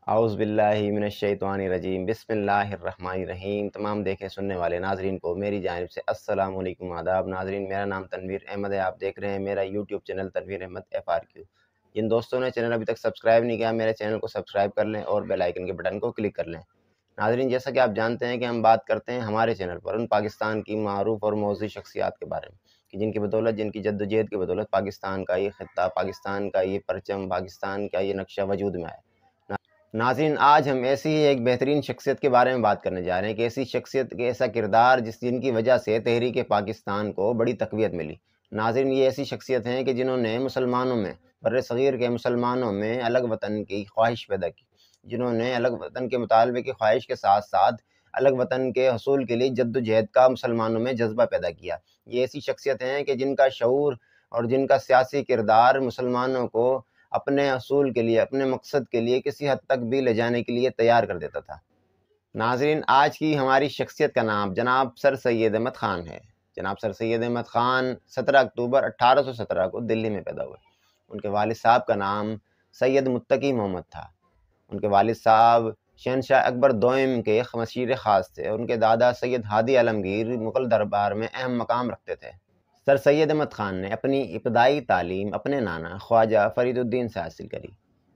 اعوذ باللہ من الشیطان الرجیم بسم اللہ الرحمن الرحیم۔ تمام دیکھے سننے والے ناظرین کو میری جانب سے السلام علیکم، آداب۔ ناظرین، میرا نام تنویر احمد ہے، آپ دیکھ رہے ہیں میرا YouTube channel Tanveer Ahmed FRQ۔ جن دوستوں نے چینل ابھی تک سبسکرائب نہیں کیا، میرے چینل کو سبسکرائب کر لیں اور بیل آئیکن کے بٹن کو کلک کر لیں۔ ناظرین، جیسا کہ آپ جانتے ہیں کہ ہم بات کرتے ہیں ہمارے چینل پر ان پاکستان کی معروف اور موزی شخصیات کے بارے میں کہ جن کی بدولت، جن کی جدوجہد کی بدولت پاکستان کا یہ خطہ، پاکستان کا یہ پرچم، پاکستان کا یہ نقشہ وجود میں آیا۔ ناظرین، آج ہم ایسی ہی ایک بہترین شخصیت کے بارے میں بات کرنے جا رہے ہیں کہ ایسی شخصیت کے ایسا کردار جن کی وجہ سے تحریک پاکستان کو بڑی تقویت ملی۔ ناظرین، یہ ایسی شخصیت ہیں کہ جنہوں نے مسلمانوں میں، بر صغیر کے مسلمانوں میں الگ وطن کی خواہش پیدا کی، جنہوں نے الگ وطن کے مطالبے کی خواہش کے ساتھ ساتھ الگ وطن کے حصول کے لیے جد و جہد کا مسلمانوں میں جذبہ پیدا کیا۔ یہ ایسی شخصیت ہیں کہ جن کا شعور اور جن کا سیاسی کردار مسلمانوں کو اپنے حصول کے لیے، اپنے مقصد کے لیے کسی حد تک بھی لے جانے کے لیے تیار کر دیتا تھا۔ ناظرین، آج کی ہماری شخصیت کا نام جناب سر سید احمد خان ہے۔ جناب سر سید احمد خان 17 اکتوبر 1817 کو دلی میں پیدا ہوئے۔ ان کے والد صاحب کا نام سید متقی محمد تھا۔ ان کے والد صاحب شہنشاہ اکبر دوئم کے مشیر خاص تھے اور ان کے دادا سید ہادی عالمگیر مغل دربار میں اہم مقام رکھتے تھے۔ سر سید احمد خان نے اپنی ابتدائی تعلیم اپنے نانا خواجہ فرید الدین سے حاصل کری۔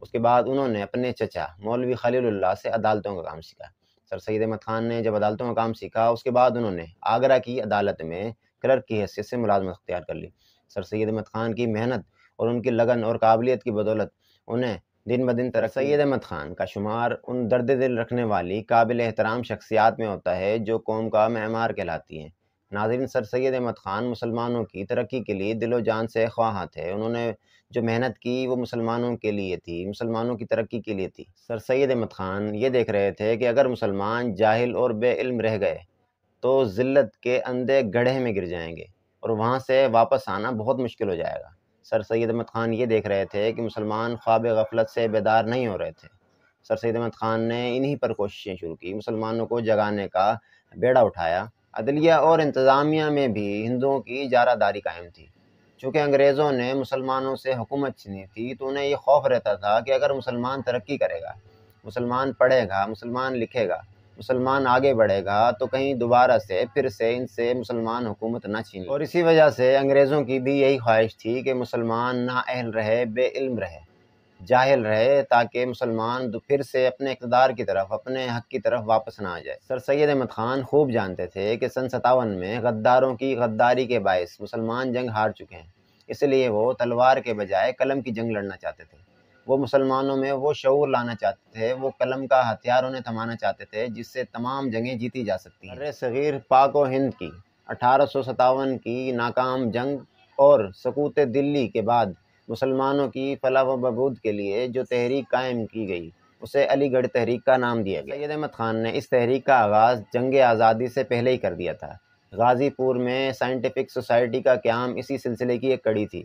اس کے بعد انہوں نے اپنے چچا مولوی خلیل اللہ سے عدالتوں کا کام سیکھا۔ سر سید احمد خان نے جب عدالتوں کا کام سیکھا، اس کے بعد انہوں نے آگرہ کی عدالت میں کلرک کی حیثیت سے ملازمت اختیار کر لی۔ سر سید احمد خان کی محنت اور ان کی لگن اور قابلیت کی بدولت انہیں دن بدن ترقی۔ سید احمد خان کا شمار ان درد دل رکھنے والی قابل احترام شخصیات میں ہوتا ہے جو قوم کا معمار کہلاتی ہیں۔ ناظرین، سر سید احمد خان مسلمانوں کی ترقی کے لیے دل و جان سے خواہاں تھے۔ انہوں نے جو محنت کی وہ مسلمانوں کے لیے تھی، مسلمانوں کی ترقی کے لیے تھی۔ سر سید احمد خان یہ دیکھ رہے تھے کہ اگر مسلمان جاہل اور بے علم رہ گئے تو ذلت کے اندھے گڑھے میں گر جائیں گے اور وہاں سے واپس آنا بہت مشکل ہو جائے گا۔ سر سید احمد خان یہ دیکھ رہے تھے کہ مسلمان خواب غفلت سے بیدار نہیں ہو رہے تھے۔ سر سید احمد خان نے انہی پر کوششیں شروع کی، مسلمانوں کو جگانے کا بیڑا اٹھایا۔ عدلیہ اور انتظامیہ میں بھی ہندوؤں کی اجارہ داری قائم تھی۔ چونکہ انگریزوں نے مسلمانوں سے حکومت چھینی تھی تو انہیں یہ خوف رہتا تھا کہ اگر مسلمان ترقی کرے گا، مسلمان پڑھے گا، مسلمان لکھے گا، مسلمان آگے بڑھے گا تو کہیں دوبارہ سے پھر سے ان سے مسلمان حکومت نہ چھین لے۔ اور اسی وجہ سے انگریزوں کی بھی یہی خواہش تھی کہ مسلمان نااہل رہے، بے علم رہے، جاہل رہے، تاکہ مسلمان پھر سے اپنے اقتدار کی طرف، اپنے حق کی طرف واپس نہ آ جائے۔ سر سید احمد خان خوب جانتے تھے کہ سن 57 میں غداروں کی غداری کے باعث مسلمان جنگ ہار چکے ہیں، اس لیے وہ تلوار کے بجائے قلم کی جنگ لڑنا چاہتے تھے۔ وہ مسلمانوں میں وہ شعور لانا چاہتے تھے، وہ قلم کا ہتھیار انہیں تھمانا چاہتے تھے جس سے تمام جنگیں جیتی جا سکتی ہیں۔ صغیر پاک و ہند کی 1857 کی ناکام جنگ اور سقوط دلی کے بعد مسلمانوں کی فلاح و بہبود کے لیے جو تحریک قائم کی گئی اسے علی گڑھ تحریک کا نام دیا گیا۔ سید احمد خان نے اس تحریک کا آغاز جنگ آزادی سے پہلے ہی کر دیا تھا۔ غازی پور میں سائنٹیفک سوسائٹی کا قیام اسی سلسلے کی ایک کڑی تھی۔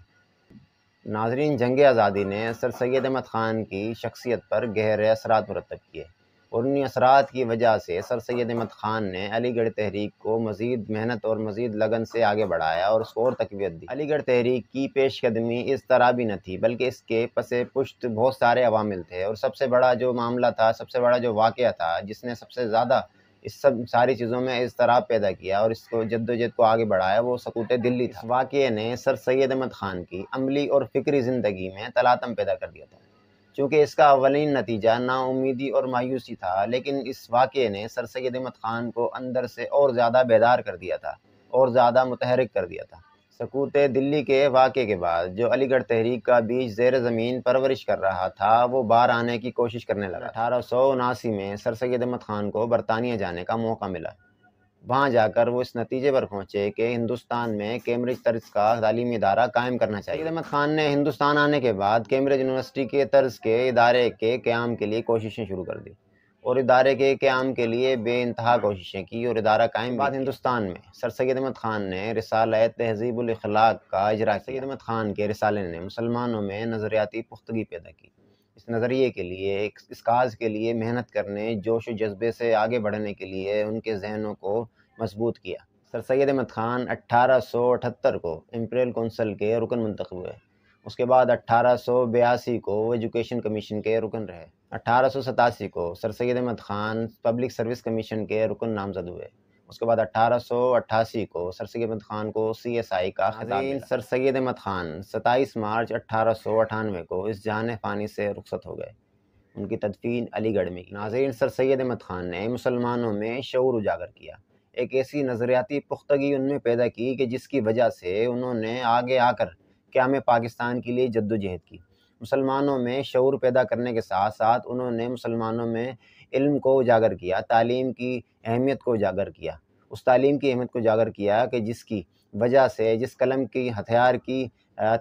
ناظرین، جنگ آزادی نے سر سید احمد خان کی شخصیت پر گہرے اثرات مرتب کیے اور انہی اثرات کی وجہ سے سر سید احمد خان نے علی گڑھ تحریک کو مزید محنت اور مزید لگن سے آگے بڑھایا اور اس کو اور تقویت دی۔ علی گڑھ تحریک کی پیش قدمی اس طرح بھی نہ تھی، بلکہ اس کے پس پشت بہت سارے عوامل تھے، اور سب سے بڑا جو معاملہ تھا، سب سے بڑا جو واقعہ تھا جس نے سب سے زیادہ اس سب ساری چیزوں میں اضطراب پیدا کیا اور اس کو جدوجہد کو آگے بڑھایا، وہ سقوط دلی تھا۔ اس واقعے نے سر سید احمد خان کی عملی اور فکری زندگی میں تلاطم پیدا کر دیا تھا۔ چونکہ اس کا اولین نتیجہ نا امیدی اور مایوسی تھا، لیکن اس واقعے نے سر سید احمد خان کو اندر سے اور زیادہ بیدار کر دیا تھا اور زیادہ متحرک کر دیا تھا۔ سقوط دلی کے واقعے کے بعد جو علی گڑھ تحریک کا بیج زیر زمین پرورش کر رہا تھا وہ باہر آنے کی کوشش کرنے لگا۔ 1879 میں سر سید احمد خان کو برطانیہ جانے کا موقع ملا۔ وہاں جا کر وہ اس نتیجے پر پہنچے کہ ہندوستان میں کیمبرج طرز کا تعلیمی ادارہ قائم کرنا چاہیے۔ سید احمد خان نے ہندوستان آنے کے بعد کیمبرج یونیورسٹی کے طرز کے ادارے کے قیام کے لیے کوششیں شروع کر دی اور ادارے کے قیام کے لیے بے انتہا کوششیں کی اور ادارہ قائم بعد ہندوستان میں سر سید احمد خان نے رسالہ تہذیب الاخلاق کا اجرا کیا۔ سید احمد خان کے رسالے نے مسلمانوں میں نظریاتی پختگی پیدا کی۔ اس نظریے کے لیے، اس کاز کے لیے محنت کرنے، جوش و جذبے سے آگے بڑھنے کے لیے ان کے ذہنوں کو مضبوط کیا۔ سر سید احمد خان 1878 کو امپیریل کونسل کے رکن منتخب ہوئے اس کے بعد 1882 کو وہ ایجوکیشن کمیشن کے رکن رہے۔ 1887 کو sir Syed Ahmad Khan public service commission کے رکن نامزد ہوئے۔ اس کے بعد 1888 کو سر سید احمد خان کو CSI کا خطاب ملا۔ سر سید احمد خان 27 مارچ 1898 کو اس جہان فانی سے رخصت ہو گئے۔ ان کی تدفین علی گڑھ میں کی۔ ناظرین، سر سید احمد خان نے مسلمانوں میں شعور اجاگر کیا، ایک ایسی نظریاتی پختگی ان میں پیدا کی کہ جس کی وجہ سے انہوں نے آگے آ کر قیام پاکستان کے لیے جدوجہد کی۔ مسلمانوں میں شعور پیدا کرنے کے ساتھ ساتھ انہوں نے مسلمانوں میں علم کو اجاگر کیا، تعلیم کی اہمیت کو اجاگر کیا، اس تعلیم کی اہمیت کو اجاگر کیا کہ جس کی وجہ سے، جس قلم کی ہتھیار کی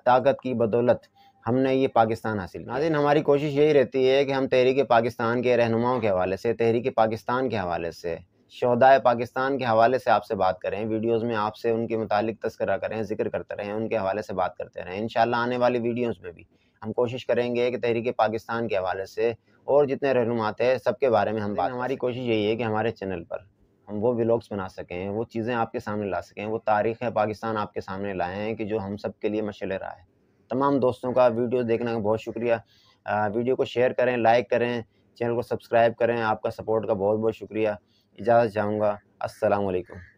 طاقت کی بدولت ہم نے یہ پاکستان حاصل کیا۔ ناظرین، ہماری کوشش یہی رہتی ہے کہ ہم تحریک پاکستان کے رہنماؤں کے حوالے سے، تحریک پاکستان کے حوالے سے، شہدائے پاکستان کے حوالے سے آپ سے بات کریں، ویڈیوز میں آپ سے ان کے متعلق تذکرہ کریں، ذکر کرتے رہیں، ان کے حوالے سے بات کرتے رہیں۔ انشاءاللہ آنے والی ویڈیوز میں بھی ہم کوشش کریں گے کہ تحریک پاکستان کے حوالے سے اور جتنے رہنمات ہیں سب کے بارے میں ہم بات۔ ہماری کوشش یہی ہے کہ ہمارے چینل پر ہم وہ ولاگز بنا سکیں، وہ چیزیں آپ کے سامنے لا سکیں، وہ تاریخ پاکستان آپ کے سامنے لائیں ہیں کہ جو ہم سب کے لیے مشعل راہ ہے۔ تمام دوستوں کا ویڈیو دیکھنے کا بہت شکریہ۔ ویڈیو کو شیئر کریں، لائک کریں، چینل کو سبسکرائب کریں۔ آپ کا سپورٹ کا بہت بہت شکریہ۔ اجازت چاہوں گا۔ السلام علیکم۔